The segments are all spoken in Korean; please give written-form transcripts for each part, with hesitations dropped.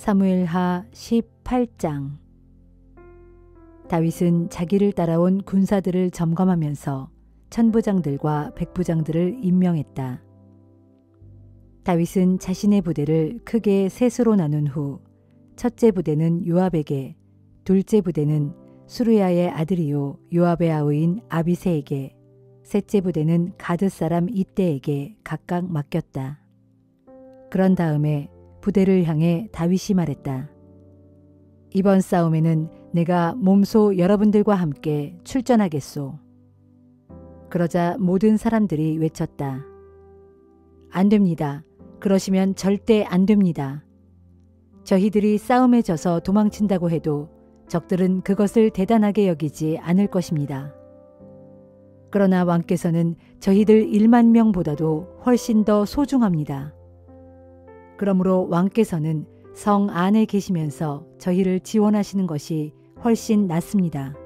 사무엘하 18장. 다윗은 자기를 따라온 군사들을 점검하면서 천부장들과 백부장들을 임명했다. 다윗은 자신의 부대를 크게 셋으로 나눈 후 첫째 부대는 요압에게, 둘째 부대는 수르야의 아들이요 요압의 아우인 아비새에게, 셋째 부대는 가드 사람 이때에게 각각 맡겼다. 그런 다음에 부대를 향해 다윗이 말했다. 이번 싸움에는 내가 몸소 여러분들과 함께 출전하겠소. 그러자 모든 사람들이 외쳤다. 안 됩니다. 그러시면 절대 안 됩니다. 저희들이 싸움에 져서 도망친다고 해도 적들은 그것을 대단하게 여기지 않을 것입니다. 그러나 왕께서는 저희들 1만 명보다도 훨씬 더 소중합니다. 그러므로 왕께서는 성 안에 계시면서 저희를 지원하시는 것이 훨씬 낫습니다.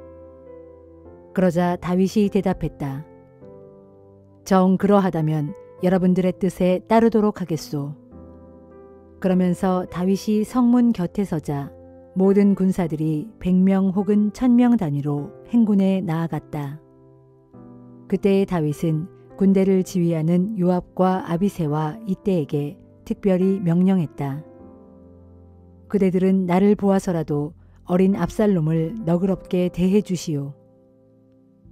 그러자 다윗이 대답했다. 정 그러하다면 여러분들의 뜻에 따르도록 하겠소. 그러면서 다윗이 성문 곁에 서자 모든 군사들이 100명 혹은 1000명 단위로 행군에 나아갔다. 그때 다윗은 군대를 지휘하는 요압과 아비새와 이때에게 특별히 명령했다. 그대들은 나를 보아서라도 어린 압살롬을 너그럽게 대해 주시오.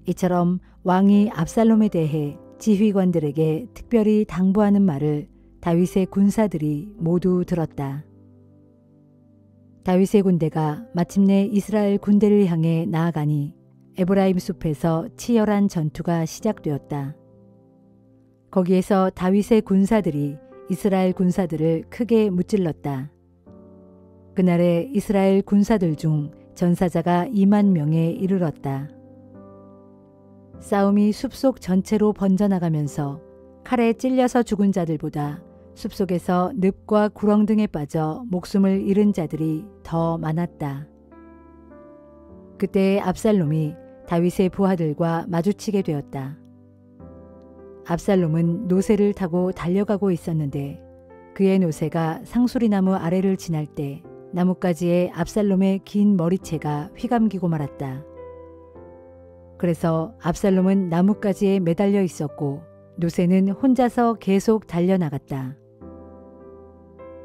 이처럼 왕이 압살롬에 대해 지휘관들에게 특별히 당부하는 말을 다윗의 군사들이 모두 들었다. 다윗의 군대가 마침내 이스라엘 군대를 향해 나아가니 에브라임 숲에서 치열한 전투가 시작되었다. 거기에서 다윗의 군사들이 이스라엘 군사들을 크게 무찔렀다. 그날에 이스라엘 군사들 중 전사자가 2만 명에 이르렀다. 싸움이 숲속 전체로 번져나가면서 칼에 찔려서 죽은 자들보다 숲속에서 늪과 구렁 등에 빠져 목숨을 잃은 자들이 더 많았다. 그때 압살롬이 다윗의 부하들과 마주치게 되었다. 압살롬은 노새를 타고 달려가고 있었는데 그의 노새가 상수리나무 아래를 지날 때 나뭇가지에 압살롬의 긴 머리채가 휘감기고 말았다. 그래서 압살롬은 나뭇가지에 매달려 있었고 노새는 혼자서 계속 달려나갔다.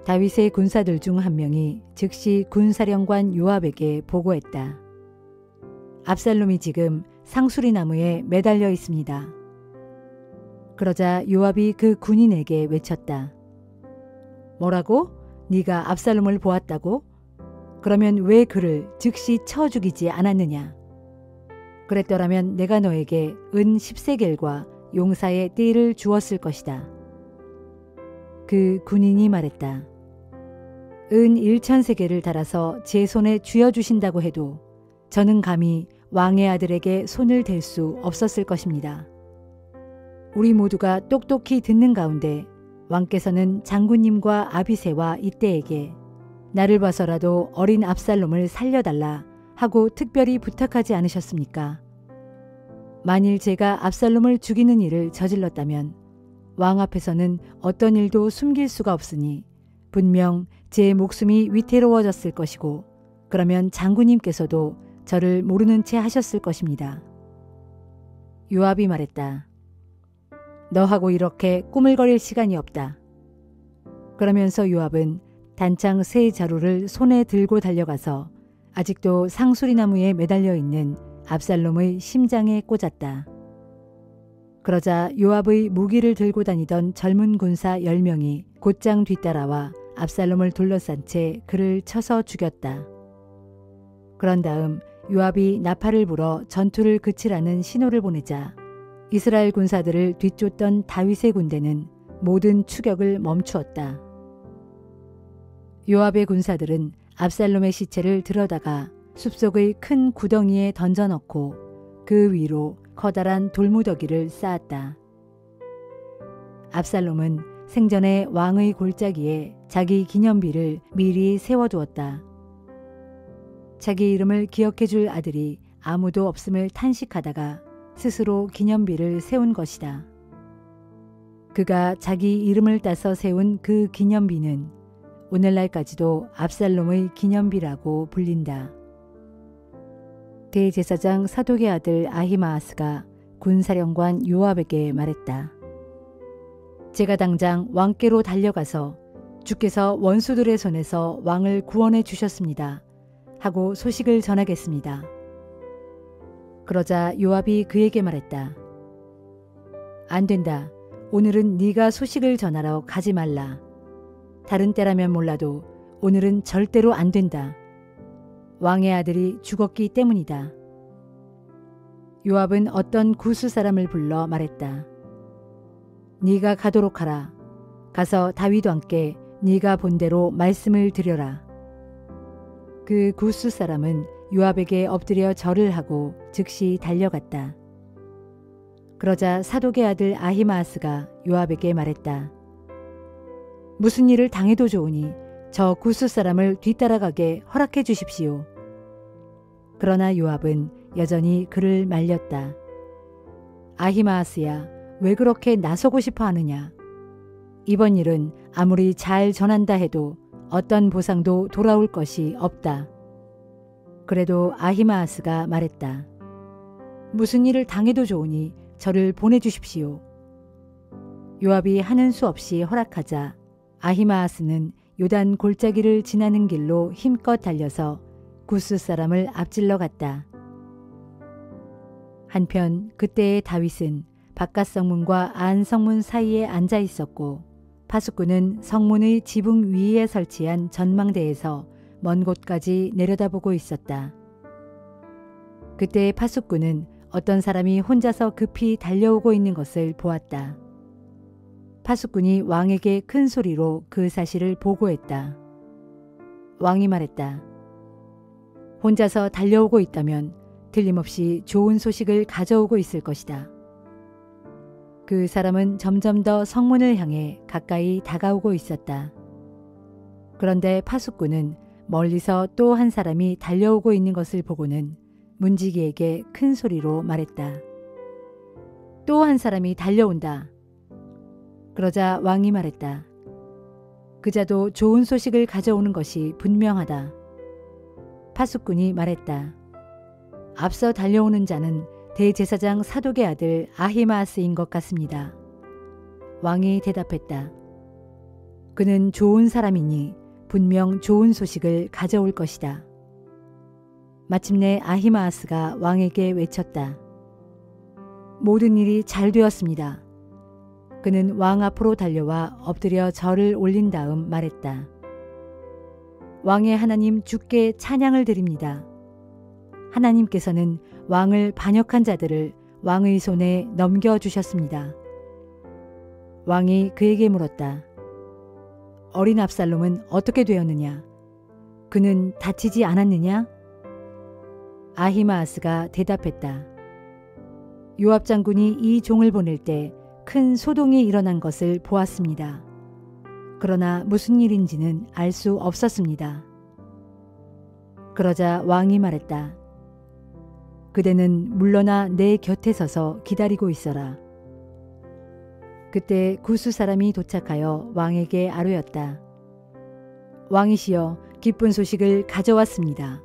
다윗의 군사들 중 한 명이 즉시 군사령관 요압에게 보고했다. 압살롬이 지금 상수리나무에 매달려 있습니다. 그러자 요압이 그 군인에게 외쳤다. 뭐라고? 네가 압살롬을 보았다고? 그러면 왜 그를 즉시 쳐 죽이지 않았느냐? 그랬더라면 내가 너에게 은 10세겔과 용사의 띠를 주었을 것이다. 그 군인이 말했다. 은 1000세겔을 달아서 제 손에 쥐어주신다고 해도 저는 감히 왕의 아들에게 손을 댈 수 없었을 것입니다. 우리 모두가 똑똑히 듣는 가운데 왕께서는 장군님과 아비새와 이때에게 나를 봐서라도 어린 압살롬을 살려달라 하고 특별히 부탁하지 않으셨습니까? 만일 제가 압살롬을 죽이는 일을 저질렀다면 왕 앞에서는 어떤 일도 숨길 수가 없으니 분명 제 목숨이 위태로워졌을 것이고 그러면 장군님께서도 저를 모르는 채 하셨을 것입니다. 요압이 말했다. 너하고 이렇게 꾸물거릴 시간이 없다. 그러면서 요압은 단창 3자루를 손에 들고 달려가서 아직도 상수리나무에 매달려 있는 압살롬의 심장에 꽂았다. 그러자 요압의 무기를 들고 다니던 젊은 군사 10명이 곧장 뒤따라와 압살롬을 둘러싼 채 그를 쳐서 죽였다. 그런 다음 요압이 나팔을 불어 전투를 그치라는 신호를 보내자 이스라엘 군사들을 뒤쫓던 다윗의 군대는 모든 추격을 멈추었다. 요압의 군사들은 압살롬의 시체를 들여다가 숲속의 큰 구덩이에 던져넣고 그 위로 커다란 돌무더기를 쌓았다. 압살롬은 생전에 왕의 골짜기에 자기 기념비를 미리 세워두었다. 자기 이름을 기억해 줄 아들이 아무도 없음을 탄식하다가 스스로 기념비를 세운 것이다. 그가 자기 이름을 따서 세운 그 기념비는 오늘날까지도 압살롬의 기념비라고 불린다. 대제사장 사독의 아들 아히마아스가 군사령관 요압에게 말했다. 제가 당장 왕께로 달려가서 주께서 원수들의 손에서 왕을 구원해 주셨습니다 하고 소식을 전하겠습니다. 그러자 요압이 그에게 말했다. 안 된다. 오늘은 네가 소식을 전하러 가지 말라. 다른 때라면 몰라도 오늘은 절대로 안 된다. 왕의 아들이 죽었기 때문이다. 요압은 어떤 구스 사람을 불러 말했다. 네가 가도록 하라. 가서 다윗 왕께 네가 본 대로 말씀을 드려라. 그 구스 사람은 요압에게 엎드려 절을 하고 즉시 달려갔다. 그러자 사독의 아들 아히마아스가 요압에게 말했다. 무슨 일을 당해도 좋으니 저 구스 사람을 뒤따라가게 허락해 주십시오. 그러나 요압은 여전히 그를 말렸다. 아히마아스야, 왜 그렇게 나서고 싶어 하느냐? 이번 일은 아무리 잘 전한다 해도 어떤 보상도 돌아올 것이 없다. 그래도 아히마아스가 말했다. 무슨 일을 당해도 좋으니 저를 보내주십시오. 요압이 하는 수 없이 허락하자 아히마아스는 요단 골짜기를 지나는 길로 힘껏 달려서 구스 사람을 앞질러 갔다. 한편 그때의 다윗은 바깥 성문과 안 성문 사이에 앉아 있었고 파수꾼은 성문의 지붕 위에 설치한 전망대에서 먼 곳까지 내려다보고 있었다. 그때 파수꾼은 어떤 사람이 혼자서 급히 달려오고 있는 것을 보았다. 파수꾼이 왕에게 큰 소리로 그 사실을 보고했다. 왕이 말했다. 혼자서 달려오고 있다면 틀림없이 좋은 소식을 가져오고 있을 것이다. 그 사람은 점점 더 성문을 향해 가까이 다가오고 있었다. 그런데 파수꾼은 멀리서 또 한 사람이 달려오고 있는 것을 보고는 문지기에게 큰 소리로 말했다. 또 한 사람이 달려온다. 그러자 왕이 말했다. 그자도 좋은 소식을 가져오는 것이 분명하다. 파수꾼이 말했다. 앞서 달려오는 자는 대제사장 사독의 아들 아히마아스인 것 같습니다. 왕이 대답했다. 그는 좋은 사람이니 분명 좋은 소식을 가져올 것이다. 마침내 아히마아스가 왕에게 외쳤다. 모든 일이 잘 되었습니다. 그는 왕 앞으로 달려와 엎드려 절을 올린 다음 말했다. 왕의 하나님 주께 찬양을 드립니다. 하나님께서는 왕을 반역한 자들을 왕의 손에 넘겨주셨습니다. 왕이 그에게 물었다. 어린 압살롬은 어떻게 되었느냐? 그는 다치지 않았느냐? 아히마아스가 대답했다. 요압 장군이 이 종을 보낼 때 큰 소동이 일어난 것을 보았습니다. 그러나 무슨 일인지는 알 수 없었습니다. 그러자 왕이 말했다. 그대는 물러나 내 곁에 서서 기다리고 있어라. 그때 구스 사람이 도착하여 왕에게 아뢰었다. 왕이시여, 기쁜 소식을 가져왔습니다.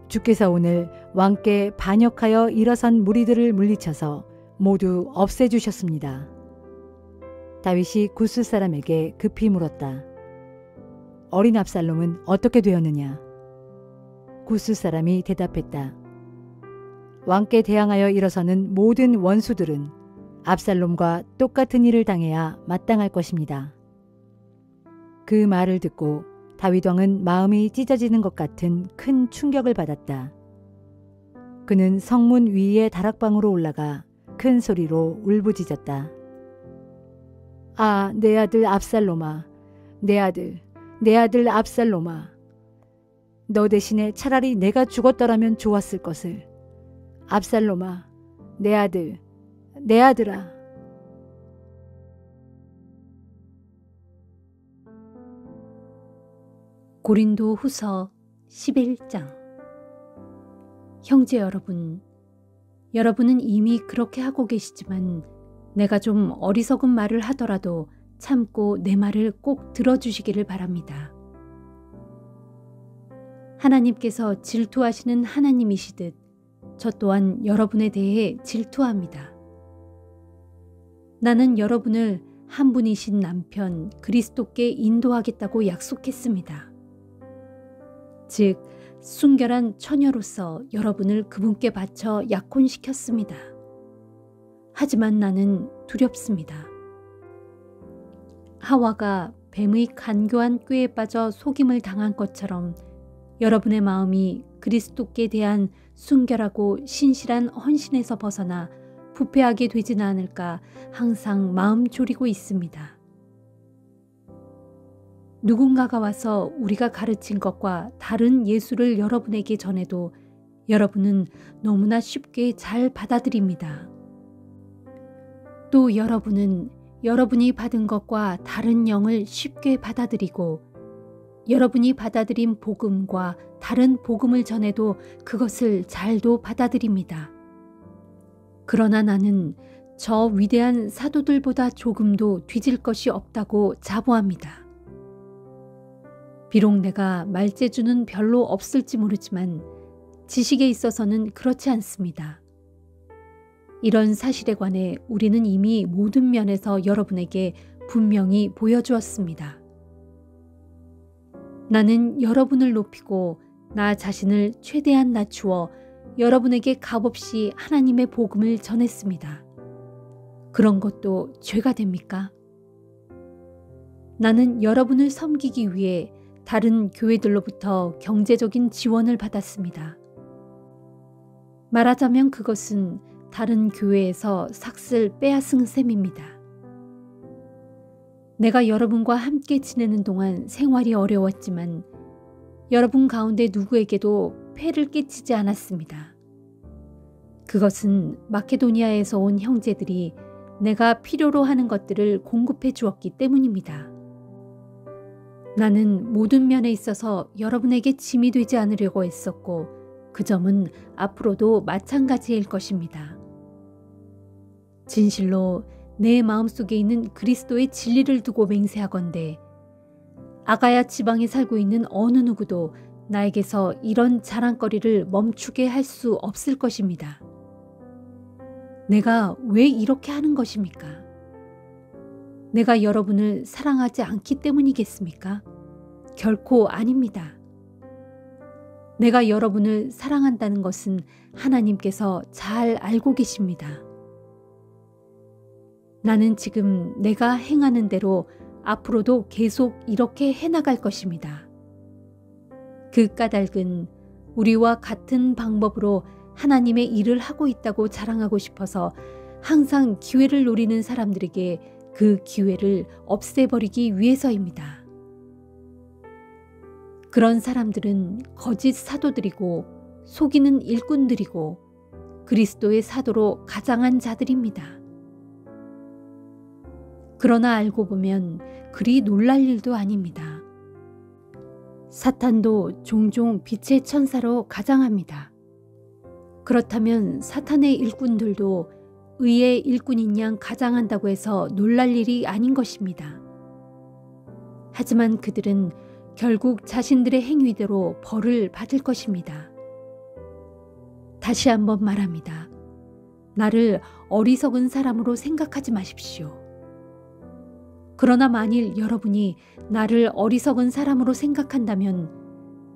주께서 오늘 왕께 반역하여 일어선 무리들을 물리쳐서 모두 없애주셨습니다. 다윗이 구스 사람에게 급히 물었다. 어린 압살롬은 어떻게 되었느냐? 구스 사람이 대답했다. 왕께 대항하여 일어서는 모든 원수들은 압살롬과 똑같은 일을 당해야 마땅할 것입니다. 그 말을 듣고 다윗 왕은 마음이 찢어지는 것 같은 큰 충격을 받았다. 그는 성문 위의 다락방으로 올라가 큰 소리로 울부짖었다. 아, 내 아들 압살롬아, 내 아들 압살롬아. 너 대신에 차라리 내가 죽었더라면 좋았을 것을. 압살롬아, 내 아들아. 고린도 후서 11장. 형제 여러분은 이미 그렇게 하고 계시지만 내가 좀 어리석은 말을 하더라도 참고 내 말을 꼭 들어주시기를 바랍니다. 하나님께서 질투하시는 하나님이시듯 저 또한 여러분에 대해 질투합니다. 나는 여러분을 한 분이신 남편 그리스도께 인도하겠다고 약속했습니다. 즉, 순결한 처녀로서 여러분을 그분께 바쳐 약혼시켰습니다. 하지만 나는 두렵습니다. 하와가 뱀의 간교한 꾀에 빠져 속임을 당한 것처럼 여러분의 마음이 그리스도께 대한 순결하고 신실한 헌신에서 벗어나 부패하게 되지는 않을까 항상 마음 졸이고 있습니다. 누군가가 와서 우리가 가르친 것과 다른 예수를 여러분에게 전해도 여러분은 너무나 쉽게 잘 받아들입니다. 또 여러분은 여러분이 받은 것과 다른 영을 쉽게 받아들이고 여러분이 받아들인 복음과 다른 복음을 전해도 그것을 잘도 받아들입니다. 그러나 나는 저 위대한 사도들보다 조금도 뒤질 것이 없다고 자부합니다. 비록 내가 말재주는 별로 없을지 모르지만 지식에 있어서는 그렇지 않습니다. 이런 사실에 관해 우리는 이미 모든 면에서 여러분에게 분명히 보여주었습니다. 나는 여러분을 높이고 나 자신을 최대한 낮추어 여러분에게 값없이 하나님의 복음을 전했습니다. 그런 것도 죄가 됩니까? 나는 여러분을 섬기기 위해 다른 교회들로부터 경제적인 지원을 받았습니다. 말하자면 그것은 다른 교회에서 삭슬 빼앗은 셈입니다. 내가 여러분과 함께 지내는 동안 생활이 어려웠지만 여러분 가운데 누구에게도 폐를 끼치지 않았습니다. 그것은 마케도니아에서 온 형제들이 내가 필요로 하는 것들을 공급해 주었기 때문입니다. 나는 모든 면에 있어서 여러분에게 짐이 되지 않으려고 했었고 그 점은 앞으로도 마찬가지일 것입니다. 진실로 내 마음속에 있는 그리스도의 진리를 두고 맹세하건대 아가야 지방에 살고 있는 어느 누구도 나에게서 이런 자랑거리를 멈추게 할 수 없을 것입니다. 내가 왜 이렇게 하는 것입니까? 내가 여러분을 사랑하지 않기 때문이겠습니까? 결코 아닙니다. 내가 여러분을 사랑한다는 것은 하나님께서 잘 알고 계십니다. 나는 지금 내가 행하는 대로 앞으로도 계속 이렇게 해나갈 것입니다. 그 까닭은 우리와 같은 방법으로 하나님의 일을 하고 있다고 자랑하고 싶어서 항상 기회를 노리는 사람들에게 그 기회를 없애버리기 위해서입니다. 그런 사람들은 거짓 사도들이고 속이는 일꾼들이고 그리스도의 사도로 가장한 자들입니다. 그러나 알고 보면 그리 놀랄 일도 아닙니다. 사탄도 종종 빛의 천사로 가장합니다. 그렇다면 사탄의 일꾼들도 의의 일꾼인 양 가장한다고 해서 놀랄 일이 아닌 것입니다. 하지만 그들은 결국 자신들의 행위대로 벌을 받을 것입니다. 다시 한번 말합니다. 나를 어리석은 사람으로 생각하지 마십시오. 그러나 만일 여러분이 나를 어리석은 사람으로 생각한다면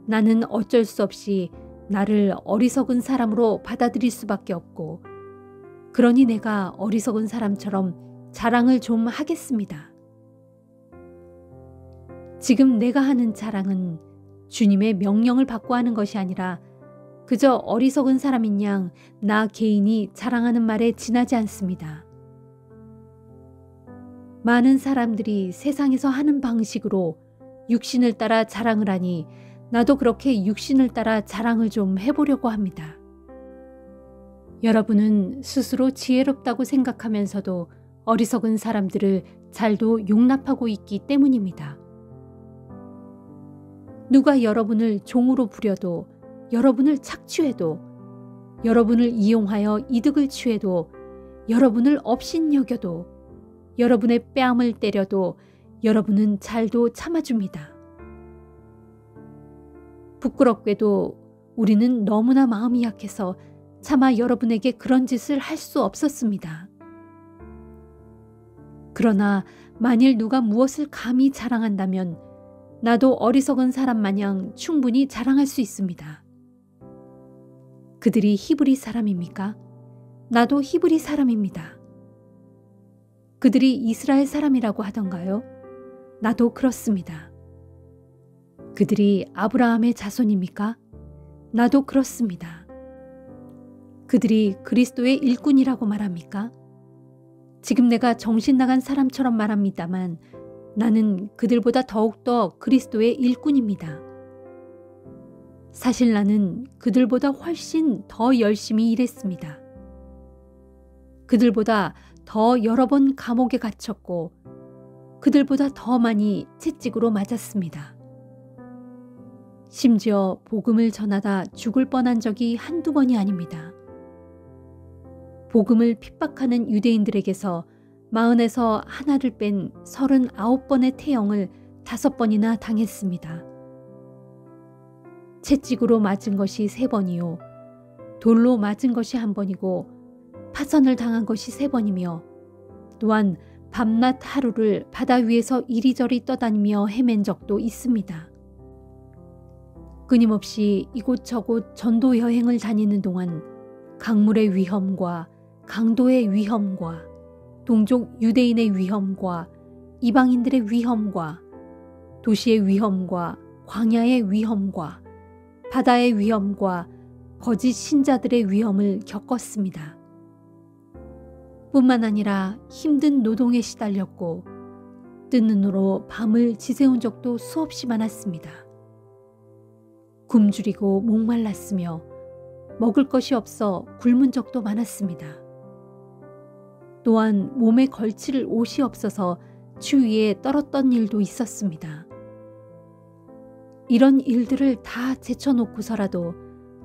나는 어쩔 수 없이 나를 어리석은 사람으로 받아들일 수밖에 없고 그러니 내가 어리석은 사람처럼 자랑을 좀 하겠습니다. 지금 내가 하는 자랑은 주님의 명령을 받고 하는 것이 아니라 그저 어리석은 사람인 양 나 개인이 자랑하는 말에 지나지 않습니다. 많은 사람들이 세상에서 하는 방식으로 육신을 따라 자랑을 하니 나도 그렇게 육신을 따라 자랑을 좀 해보려고 합니다. 여러분은 스스로 지혜롭다고 생각하면서도 어리석은 사람들을 잘도 용납하고 있기 때문입니다. 누가 여러분을 종으로 부려도 여러분을 착취해도 여러분을 이용하여 이득을 취해도 여러분을 업신여겨도 여러분의 뺨을 때려도 여러분은 잘도 참아줍니다. 부끄럽게도 우리는 너무나 마음이 약해서 차마 여러분에게 그런 짓을 할 수 없었습니다. 그러나 만일 누가 무엇을 감히 자랑한다면 나도 어리석은 사람 마냥 충분히 자랑할 수 있습니다. 그들이 히브리 사람입니까? 나도 히브리 사람입니다. 그들이 이스라엘 사람이라고 하던가요? 나도 그렇습니다. 그들이 아브라함의 자손입니까? 나도 그렇습니다. 그들이 그리스도의 일꾼이라고 말합니까? 지금 내가 정신 나간 사람처럼 말합니다만 나는 그들보다 더욱더 그리스도의 일꾼입니다. 사실 나는 그들보다 훨씬 더 열심히 일했습니다. 그들보다 더 여러 번 감옥에 갇혔고 그들보다 더 많이 채찍으로 맞았습니다. 심지어 복음을 전하다 죽을 뻔한 적이 한두 번이 아닙니다. 복음을 핍박하는 유대인들에게서 40에서 하나를 뺀 39번의 태형을 5번이나 당했습니다. 채찍으로 맞은 것이 3번이요. 돌로 맞은 것이 1번이고 파선을 당한 것이 3번이며 또한 밤낮 하루를 바다 위에서 이리저리 떠다니며 헤맨 적도 있습니다. 끊임없이 이곳저곳 전도 여행을 다니는 동안 강물의 위험과 강도의 위험과 동족 유대인의 위험과 이방인들의 위험과 도시의 위험과 광야의 위험과 바다의 위험과 거짓 신자들의 위험을 겪었습니다. 뿐만 아니라 힘든 노동에 시달렸고 뜬 눈으로 밤을 지새운 적도 수없이 많았습니다. 굶주리고 목말랐으며 먹을 것이 없어 굶은 적도 많았습니다. 또한 몸에 걸칠 옷이 없어서 추위에 떨었던 일도 있었습니다. 이런 일들을 다 제쳐놓고서라도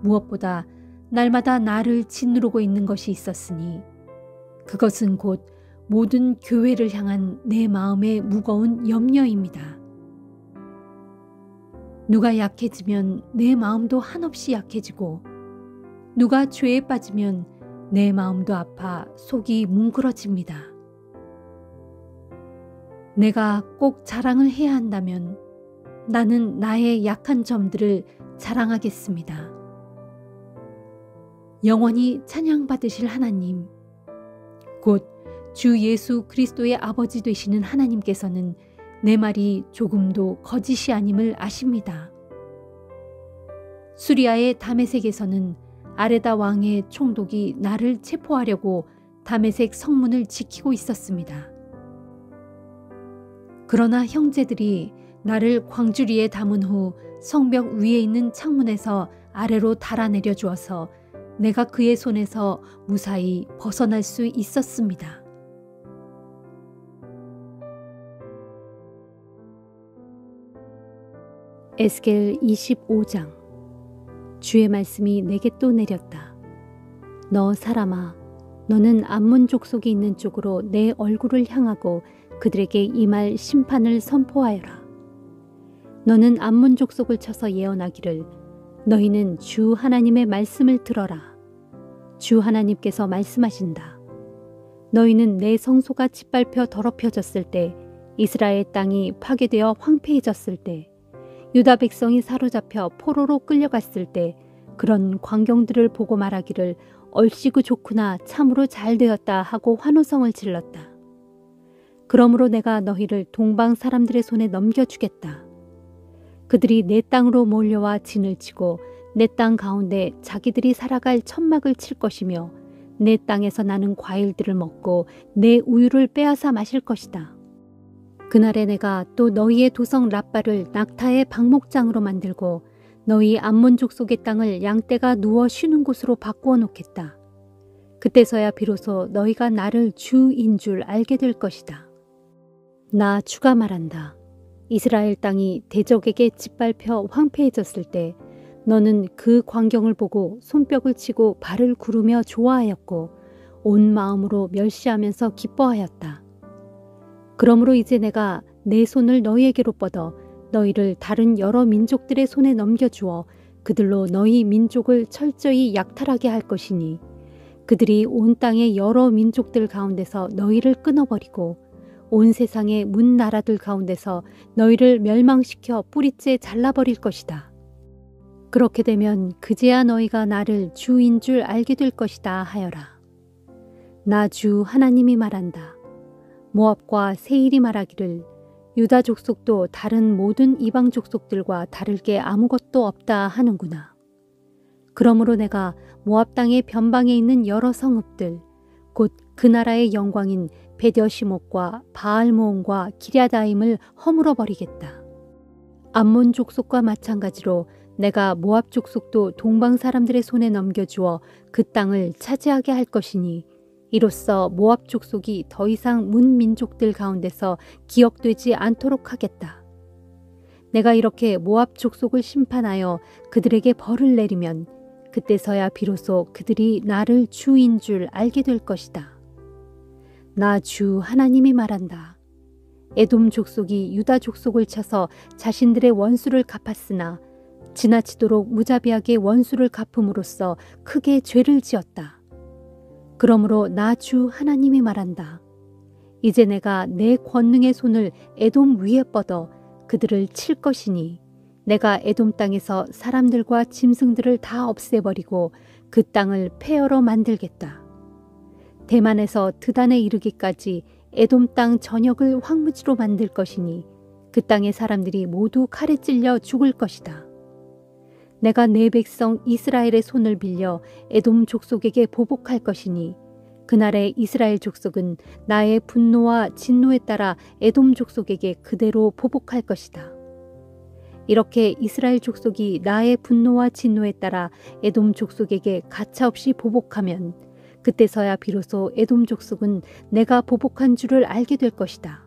무엇보다 날마다 나를 짓누르고 있는 것이 있었으니 그것은 곧 모든 교회를 향한 내 마음의 무거운 염려입니다. 누가 약해지면 내 마음도 한없이 약해지고 누가 죄에 빠지면 내 마음도 아파 속이 뭉그러집니다. 내가 꼭 자랑을 해야 한다면 나는 나의 약한 점들을 자랑하겠습니다. 영원히 찬양받으실 하나님, 곧 주 예수 그리스도의 아버지 되시는 하나님께서는 내 말이 조금도 거짓이 아님을 아십니다. 수리아의 다메섹에서는 아레다 왕의 총독이 나를 체포하려고 다메섹 성문을 지키고 있었습니다. 그러나 형제들이 나를 광주리에 담은 후 성벽 위에 있는 창문에서 아래로 달아내려 주어서 내가 그의 손에서 무사히 벗어날 수 있었습니다. 에스겔 25장. 주의 말씀이 내게 또 내렸다. 너 사람아, 너는 암몬 족속이 있는 쪽으로 내 얼굴을 향하고 그들에게 임할 심판을 선포하여라. 너는 암몬 족속을 쳐서 예언하기를 너희는 주 하나님의 말씀을 들어라. 주 하나님께서 말씀하신다. 너희는 내 성소가 짓밟혀 더럽혀졌을 때, 이스라엘 땅이 파괴되어 황폐해졌을 때, 유다 백성이 사로잡혀 포로로 끌려갔을 때 그런 광경들을 보고 말하기를 얼씨구 좋구나, 참으로 잘 되었다 하고 환호성을 질렀다. 그러므로 내가 너희를 동방 사람들의 손에 넘겨주겠다. 그들이 내 땅으로 몰려와 진을 치고 내 땅 가운데 자기들이 살아갈 천막을 칠 것이며 내 땅에서 나는 과일들을 먹고 내 우유를 빼앗아 마실 것이다. 그날에 내가 또 너희의 도성 랍바를 낙타의 방목장으로 만들고 너희 암몬 족속의 땅을 양떼가 누워 쉬는 곳으로 바꾸어 놓겠다. 그때서야 비로소 너희가 나를 주인 줄 알게 될 것이다. 나 주가 말한다. 이스라엘 땅이 대적에게 짓밟혀 황폐해졌을 때 너는 그 광경을 보고 손뼉을 치고 발을 구르며 좋아하였고 온 마음으로 멸시하면서 기뻐하였다. 그러므로 이제 내가 내 손을 너희에게로 뻗어 너희를 다른 여러 민족들의 손에 넘겨주어 그들로 너희 민족을 철저히 약탈하게 할 것이니 그들이 온 땅의 여러 민족들 가운데서 너희를 끊어버리고 온 세상의 문 나라들 가운데서 너희를 멸망시켜 뿌리째 잘라버릴 것이다. 그렇게 되면 그제야 너희가 나를 주인 줄 알게 될 것이다 하여라. 나 주 하나님이 말한다. 모압과 세일이 말하기를 유다 족속도 다른 모든 이방 족속들과 다를 게 아무것도 없다 하는구나. 그러므로 내가 모압 땅의 변방에 있는 여러 성읍들 곧 그 나라의 영광인 베드여시목과 바알모온과 기랴다임을 허물어 버리겠다. 암몬 족속과 마찬가지로 내가 모압 족속도 동방 사람들의 손에 넘겨주어 그 땅을 차지하게 할 것이니 이로써 모압 족속이 더 이상 문 민족들 가운데서 기억되지 않도록 하겠다. 내가 이렇게 모압 족속을 심판하여 그들에게 벌을 내리면 그때서야 비로소 그들이 나를 주인 줄 알게 될 것이다. 나 주 하나님이 말한다. 에돔 족속이 유다 족속을 쳐서 자신들의 원수를 갚았으나 지나치도록 무자비하게 원수를 갚음으로써 크게 죄를 지었다. 그러므로 나 주 하나님이 말한다. 이제 내가 내 권능의 손을 에돔 위에 뻗어 그들을 칠 것이니 내가 에돔 땅에서 사람들과 짐승들을 다 없애버리고 그 땅을 폐허로 만들겠다. 대만에서 드단에 이르기까지 에돔 땅 전역을 황무지로 만들 것이니 그 땅의 사람들이 모두 칼에 찔려 죽을 것이다. 내가 내 백성 이스라엘의 손을 빌려 에돔 족속에게 보복할 것이니 그날의 이스라엘 족속은 나의 분노와 진노에 따라 에돔 족속에게 그대로 보복할 것이다. 이렇게 이스라엘 족속이 나의 분노와 진노에 따라 에돔 족속에게 가차없이 보복하면 그때서야 비로소 에돔 족속은 내가 보복한 줄을 알게 될 것이다.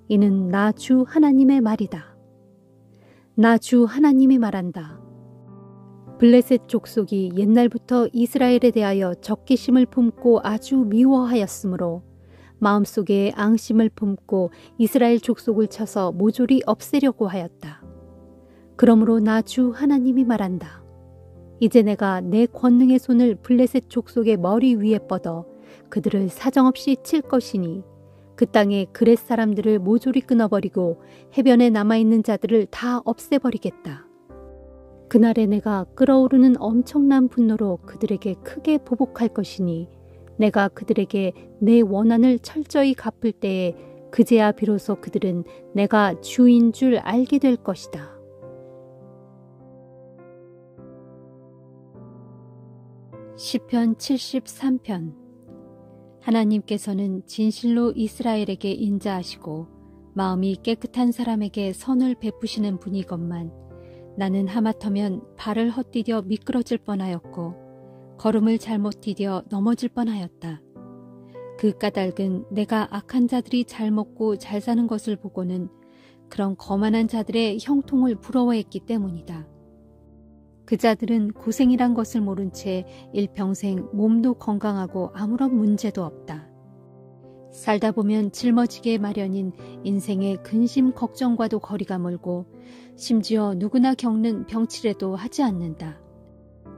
이는 나 주 하나님의 말이다. 나 주 하나님이 말한다. 블레셋 족속이 옛날부터 이스라엘에 대하여 적개심을 품고 아주 미워하였으므로 마음속에 앙심을 품고 이스라엘 족속을 쳐서 모조리 없애려고 하였다. 그러므로 나 주 하나님이 말한다. 이제 내가 내 권능의 손을 블레셋 족속의 머리 위에 뻗어 그들을 사정없이 칠 것이니 그 땅의 그렛 사람들을 모조리 끊어버리고 해변에 남아있는 자들을 다 없애버리겠다. 그날에 내가 끓어오르는 엄청난 분노로 그들에게 크게 보복할 것이니 내가 그들에게 내 원한을 철저히 갚을 때에 그제야 비로소 그들은 내가 주인 줄 알게 될 것이다. 시편 73편. 하나님께서는 진실로 이스라엘에게 인자하시고 마음이 깨끗한 사람에게 선을 베푸시는 분이건만 나는 하마터면 발을 헛디뎌 미끄러질 뻔하였고 걸음을 잘못 디뎌 넘어질 뻔하였다. 그 까닭은 내가 악한 자들이 잘 먹고 잘 사는 것을 보고는 그런 거만한 자들의 형통을 부러워했기 때문이다. 그 자들은 고생이란 것을 모른 채 일평생 몸도 건강하고 아무런 문제도 없다. 살다 보면 짊어지게 마련인 인생의 근심 걱정과도 거리가 멀고 심지어 누구나 겪는 병치레도 하지 않는다.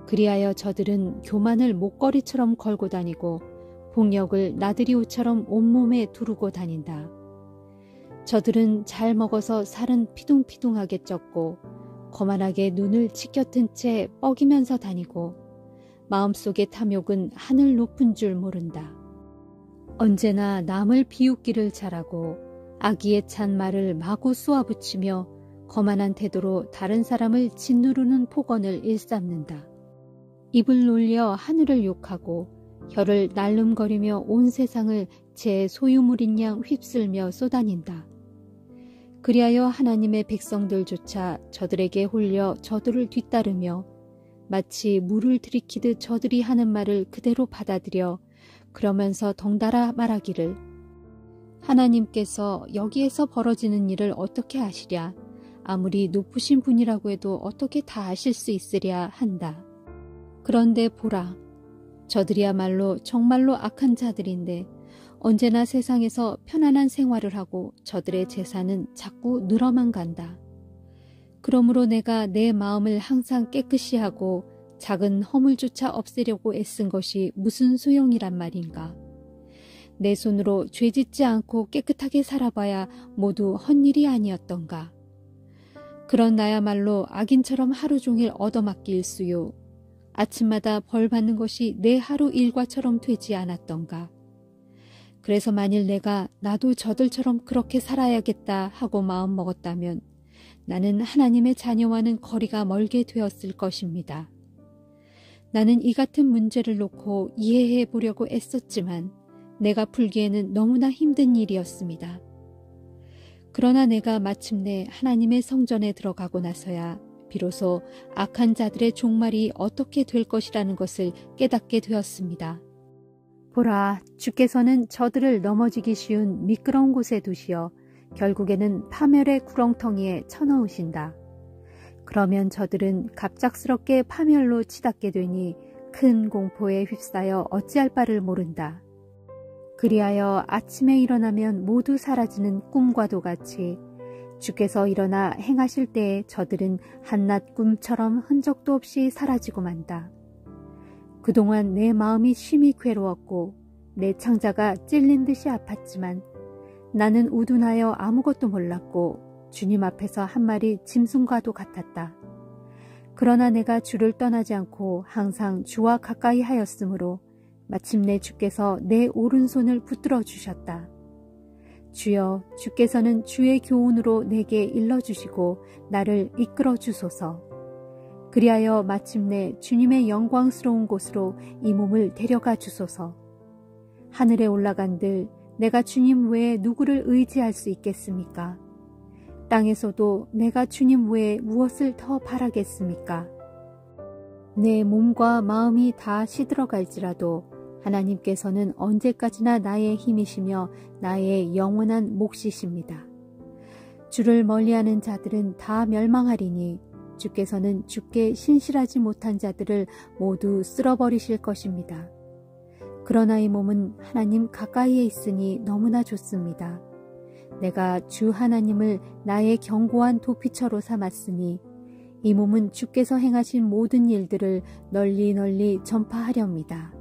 그리하여 저들은 교만을 목걸이처럼 걸고 다니고 폭력을 나들이 옷처럼 온몸에 두르고 다닌다. 저들은 잘 먹어서 살은 피둥피둥하게 쪘고 거만하게 눈을 치켜튼 채 뻐기면서 다니고 마음속의 탐욕은 하늘 높은 줄 모른다. 언제나 남을 비웃기를 잘하고 악의에 찬 말을 마구 쏘아붙이며 거만한 태도로 다른 사람을 짓누르는 폭언을 일삼는다. 입을 놀려 하늘을 욕하고 혀를 날름거리며 온 세상을 제 소유물인 양 휩쓸며 쏘다닌다. 그리하여 하나님의 백성들조차 저들에게 홀려 저들을 뒤따르며 마치 물을 들이키듯 저들이 하는 말을 그대로 받아들여 그러면서 덩달아 말하기를 하나님께서 여기에서 벌어지는 일을 어떻게 아시랴? 아무리 높으신 분이라고 해도 어떻게 다 아실 수 있으랴 한다. 그런데 보라, 저들이야말로 정말로 악한 자들인데 언제나 세상에서 편안한 생활을 하고 저들의 재산은 자꾸 늘어만 간다. 그러므로 내가 내 마음을 항상 깨끗이 하고 작은 허물조차 없애려고 애쓴 것이 무슨 소용이란 말인가. 내 손으로 죄짓지 않고 깨끗하게 살아봐야 모두 헛일이 아니었던가. 그런 나야말로 악인처럼 하루 종일 얻어맞기 일수요. 아침마다 벌 받는 것이 내 하루 일과처럼 되지 않았던가. 그래서 만일 내가 나도 저들처럼 그렇게 살아야겠다 하고 마음 먹었다면 나는 하나님의 자녀와는 거리가 멀게 되었을 것입니다. 나는 이 같은 문제를 놓고 이해해 보려고 애썼지만 내가 풀기에는 너무나 힘든 일이었습니다. 그러나 내가 마침내 하나님의 성전에 들어가고 나서야 비로소 악한 자들의 종말이 어떻게 될 것이라는 것을 깨닫게 되었습니다. 보라, 주께서는 저들을 넘어지기 쉬운 미끄러운 곳에 두시어 결국에는 파멸의 구렁텅이에 쳐넣으신다. 그러면 저들은 갑작스럽게 파멸로 치닫게 되니 큰 공포에 휩싸여 어찌할 바를 모른다. 그리하여 아침에 일어나면 모두 사라지는 꿈과도 같이 주께서 일어나 행하실 때에 저들은 한낱 꿈처럼 흔적도 없이 사라지고 만다. 그동안 내 마음이 심히 괴로웠고 내 창자가 찔린 듯이 아팠지만 나는 우둔하여 아무것도 몰랐고 주님 앞에서 한 마리 짐승과도 같았다. 그러나 내가 주를 떠나지 않고 항상 주와 가까이 하였으므로 마침내 주께서 내 오른손을 붙들어 주셨다. 주여, 주께서는 주의 교훈으로 내게 일러주시고 나를 이끌어 주소서. 그리하여 마침내 주님의 영광스러운 곳으로 이 몸을 데려가 주소서. 하늘에 올라간들 내가 주님 외에 누구를 의지할 수 있겠습니까? 땅에서도 내가 주님 외에 무엇을 더 바라겠습니까? 내 몸과 마음이 다 시들어갈지라도 하나님께서는 언제까지나 나의 힘이시며 나의 영원한 몫이십니다. 주를 멀리하는 자들은 다 멸망하리니 주께서는 주께 신실하지 못한 자들을 모두 쓸어버리실 것입니다. 그러나 이 몸은 하나님 가까이에 있으니 너무나 좋습니다. 내가 주 하나님을 나의 견고한 도피처로 삼았으니 이 몸은 주께서 행하신 모든 일들을 널리 전파하렵니다.